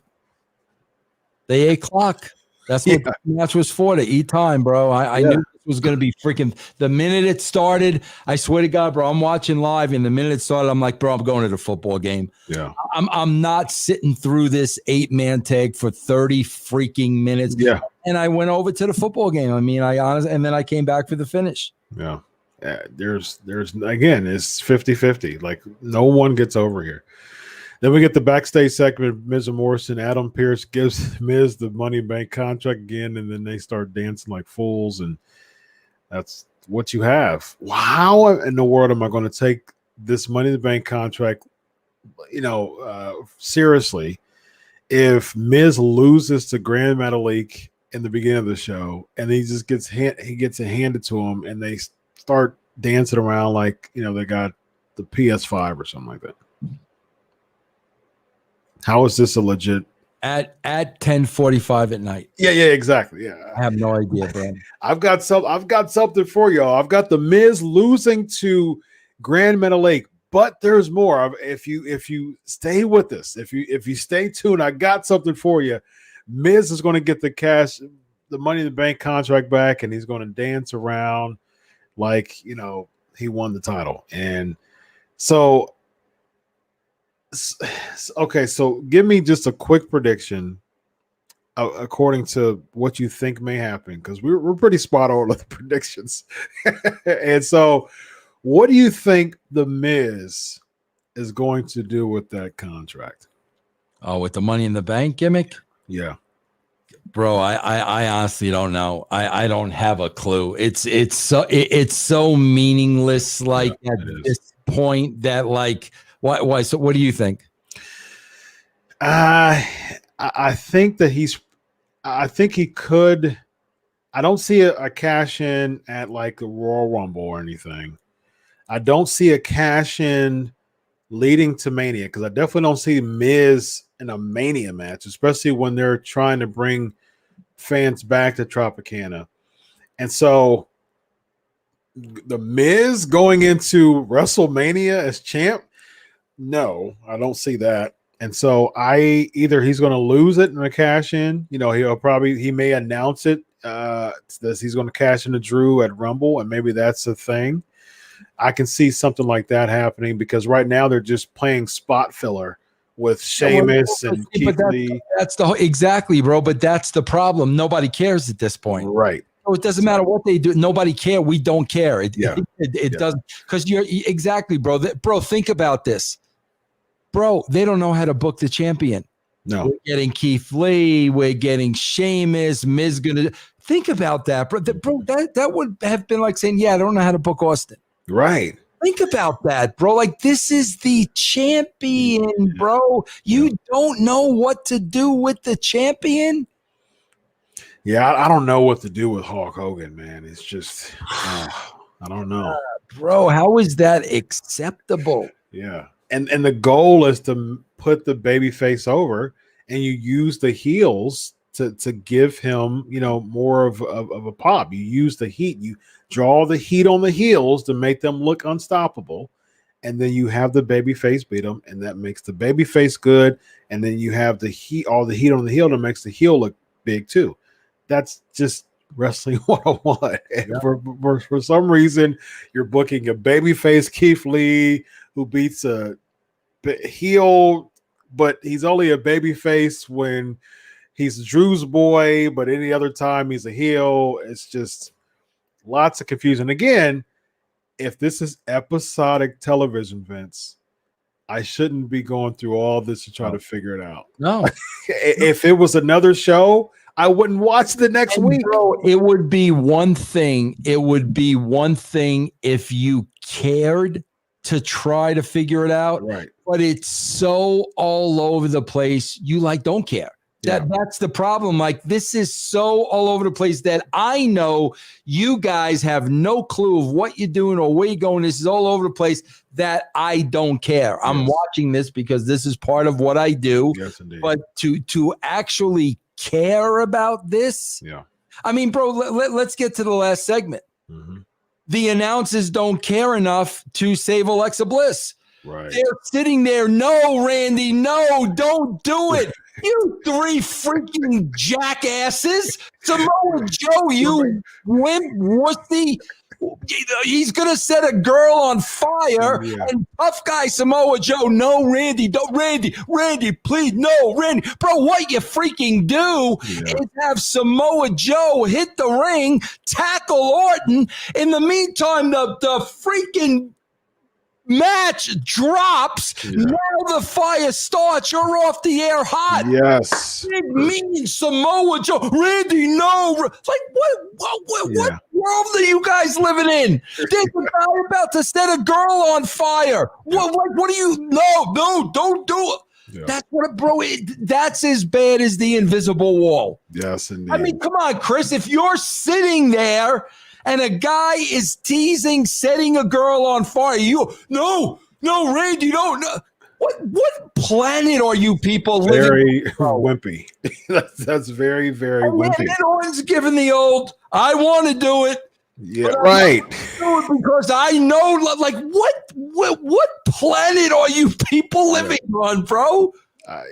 They ate clock. That's what the match was for, to eat time, bro. I knew this was going to be freaking – the minute it started, I swear to God, bro, I'm watching live, and the minute it started, I'm like, bro, I'm going to the football game. Yeah. I'm not sitting through this 8-man tag for 30 freaking minutes. Yeah. And I went over to the football game. I mean, and then I came back for the finish. Yeah. There's again, it's 50-50. Like, no one gets over here. Then we get the backstage segment, Miz and Morrison. Adam Pearce gives Miz the Money Bank contract again, and then they start dancing like fools, and that's what you have. How in the world am I going to take this Money in the Bank contract, seriously, if Miz loses to Grand Metalik in the beginning of the show, and he just gets it handed to him, and they start dancing around like they got the PS5 or something like that? How is this a legit at 10:45 at night? Yeah, exactly. Yeah, I have no idea, bro. I've got something for y'all. I've got the Miz losing to Grand Metalik, but there's more. If you stay with us, if you stay tuned, I got something for you. Miz is going to get the cash, the Money in the Bank contract back, and he's going to dance around like he won the title. And so. Okay, so give me just a quick prediction according to what you think may happen, because we're pretty spot on with the predictions. And so, what do you think the Miz is going to do with that contract? Oh, with the Money in the Bank gimmick? Yeah. Bro, I honestly don't know. I don't have a clue. It's so meaningless, like at this point, that like. Why? So, what do you think? I think that I think he could. I don't see a cash in at like the Royal Rumble or anything. I don't see a cash in leading to Mania, because I definitely don't see Miz in a Mania match, especially when they're trying to bring fans back to Tropicana. And so The Miz going into WrestleMania as champ? No, I don't see that. And so either he's going to lose it and cash in. You know, he may announce it that he's going to cash into Drew at Rumble, and maybe that's the thing. I can see something like that happening because right now they're just playing spot filler with Sheamus and Keith Lee. That's exactly, bro. But that's the problem. Nobody cares at this point, right? So it doesn't matter what they do. Nobody care. We don't care. It doesn't, because you're exactly, bro. Bro, think about this, bro. They don't know how to book the champion. No, we're getting Keith Lee. We're getting Sheamus. Miz gonna think about that, bro. That would have been like saying, yeah, I don't know how to book Austin. Right. Think about that, bro. Like, this is the champion, bro. You don't know what to do with the champion. Yeah, I don't know what to do with Hulk Hogan, man. It's just, I don't know. Bro, how is that acceptable? Yeah. And the goal is to put the babyface over, and you use the heels to give him, you know, more of a pop. You use the heat. You draw the heat on the heels to make them look unstoppable, and then you have the babyface beat them, and that makes the babyface good. And then you have the heat, all the heat on the heel, that makes the heel look big too. That's just wrestling 101. And for some reason, you're booking a babyface Keith Lee who beats a heel, but he's only a babyface when he's Drew's boy, but any other time he's a heel. It's just lots of confusion. Again, if this is episodic television, Vince, I shouldn't be going through all this to try to figure it out. No. If it was another show, I wouldn't watch the next week. Bro, it would be one thing. It would be one thing if you cared to try to figure it out. Right. But it's so all over the place. You don't care. That's the problem. Like, this is so all over the place that I know you guys have no clue of what you're doing or where you're going. This is all over the place that I don't care. Yes. I'm watching this because this is part of what I do. Yes, indeed. But to actually care about this. Yeah. I mean, bro, let's get to the last segment. Mm-hmm. The announcers don't care enough to save Alexa Bliss. Right. They're sitting there. No, Randy, no, don't do it. You three freaking jackasses. Samoa Joe, you wimp wussy. He's going to set a girl on fire. Yeah. And tough guy Samoa Joe, no, Randy, don't, Randy, please, no, Randy. Bro, what you freaking do is have Samoa Joe hit the ring, tackle Orton. In the meantime, the freaking match drops. Now the fire starts. You're off the air hot. Yes. It means Samoa Joe. Randy, no. Like, what world are you guys living in? There's a guy about to set a girl on fire. What do you? No, don't do it. Yeah. That's what, bro. That's as bad as the invisible wall. Yes, indeed. I mean, come on, Chris. If you're sitting there and a guy is teasing setting a girl on fire, no, Randy, don't. What planet are you people living? Very wimpy. That's very, very wimpy. And Orton's giving the old, I want to do it. Yeah, right. Do it because I know, like, what planet are you people living on, bro?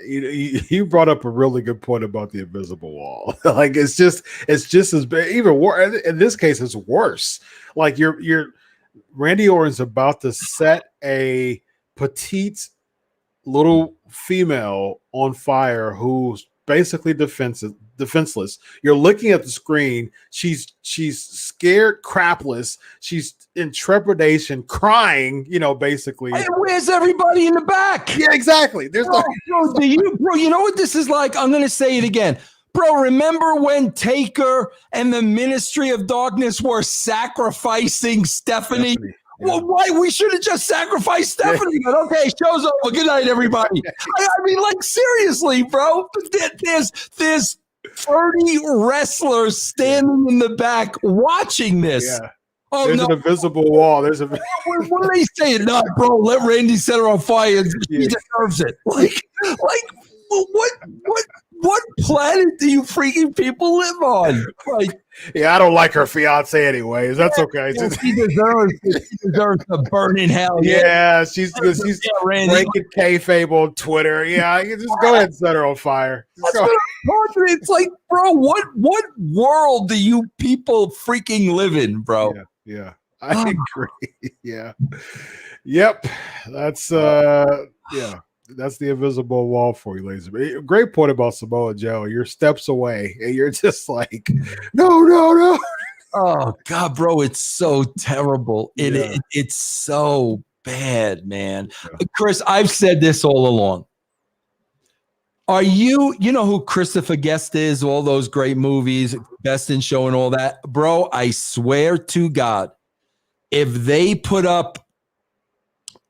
You brought up a really good point about the invisible wall. Like, it's just as bad, even worse. In this case, it's worse. Like, you're Randy Orton's about to set a petite little female on fire who's basically defenseless. You're looking at the screen. She's scared crapless. She's in trepidation, crying, basically. And where's everybody in the back? Yeah, exactly. There's bro, you know what this is like? I'm going to say it again. Bro, remember when Taker and the Ministry of Darkness were sacrificing Stephanie? Yeah. Well, why? We should have just sacrificed Stephanie. But okay, show's over. Good night, everybody. I mean, like, seriously, bro. There's 30 wrestlers standing in the back watching this. Yeah. Oh, there's an invisible wall. There's a. What are they saying? No, bro. Let Randy set her on fire. He deserves it. Like, what? what planet do you freaking people live on? Like, yeah, I don't like her fiance anyways. That's okay. yeah, she deserves to burn in hell. Yeah, she's Randy. breaking kayfabe on Twitter. Yeah, you just go ahead and set her on fire. It's like, bro, what world do you people freaking live in, bro? Yeah, I agree. Yeah, yep. That's yeah. That's the invisible wall for you, ladies. Great point about Samoa Joe. You're steps away, and you're just like, no. Oh God, bro, it's so terrible. It's so bad, man. Yeah. Chris, I've said this all along. Are you know who Christopher Guest is? All those great movies, Best in Show and all that, bro. I swear to God, if they put up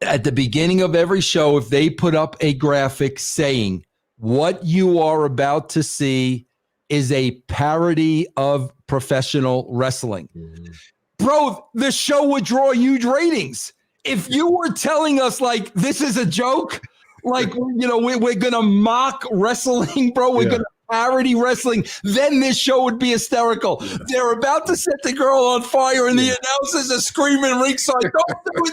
at the beginning of every show, if they put up a graphic saying what you are about to see is a parody of professional wrestling, bro, the show would draw huge ratings. If you were telling us like this is a joke, like, you know, we're going to mock wrestling, bro, we're going to parody wrestling, then this show would be hysterical. They're about to set the girl on fire and the announcers are screaming ringside, don't do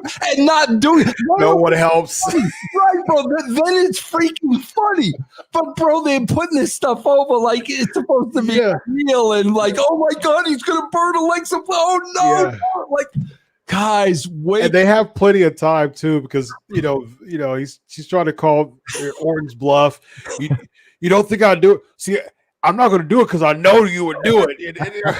it, and not do it. No one helps. Right, bro, then it's freaking funny. But, bro, they're putting this stuff over like it's supposed to be real and like, oh, my God, he's going to burn the legs of, oh, no. Like, guys, wait. And they have plenty of time, too, because, you know, she's trying to call Orton's bluff. You don't think I'd do it? See, I'm not going to do it because I know you would do it. And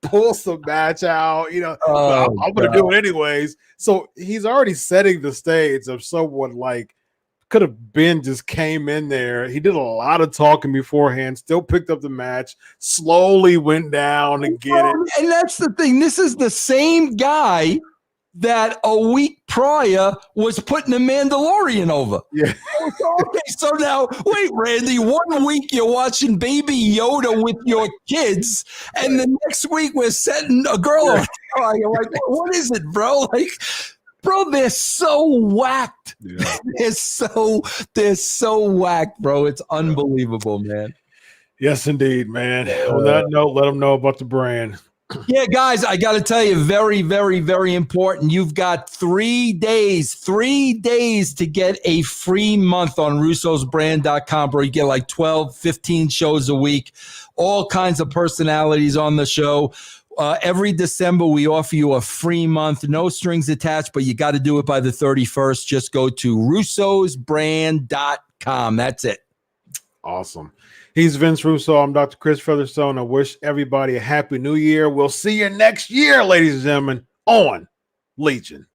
pull some match out, you know. I'm going to do it anyways. So he's already setting the stage of someone like could have been just came in there. He did a lot of talking beforehand, still picked up the match, slowly went down and get it. And that's the thing. This is the same guy that a week prior was putting the Mandalorian over. Yeah. Okay, so now, wait, Randy, 1 week you're watching Baby Yoda with your kids, and the next week we're setting a girl on fire. You're like, what is it, bro? Like, bro, they're so whacked. Yeah. They're so whacked, bro. It's unbelievable, man. Yes, indeed, man. On that note, let them know about the brand. Yeah, guys, I got to tell you, very, very, very important. You've got 3 days to get a free month on russosbrand.com, bro. You get like 12, 15 shows a week, all kinds of personalities on the show. Every December, we offer you a free month, no strings attached, but you got to do it by the 31st. Just go to russosbrand.com. That's it. Awesome. He's Vince Russo. I'm Dr. Chris Featherstone. I wish everybody a happy new year. We'll see you next year, ladies and gentlemen, on Legion.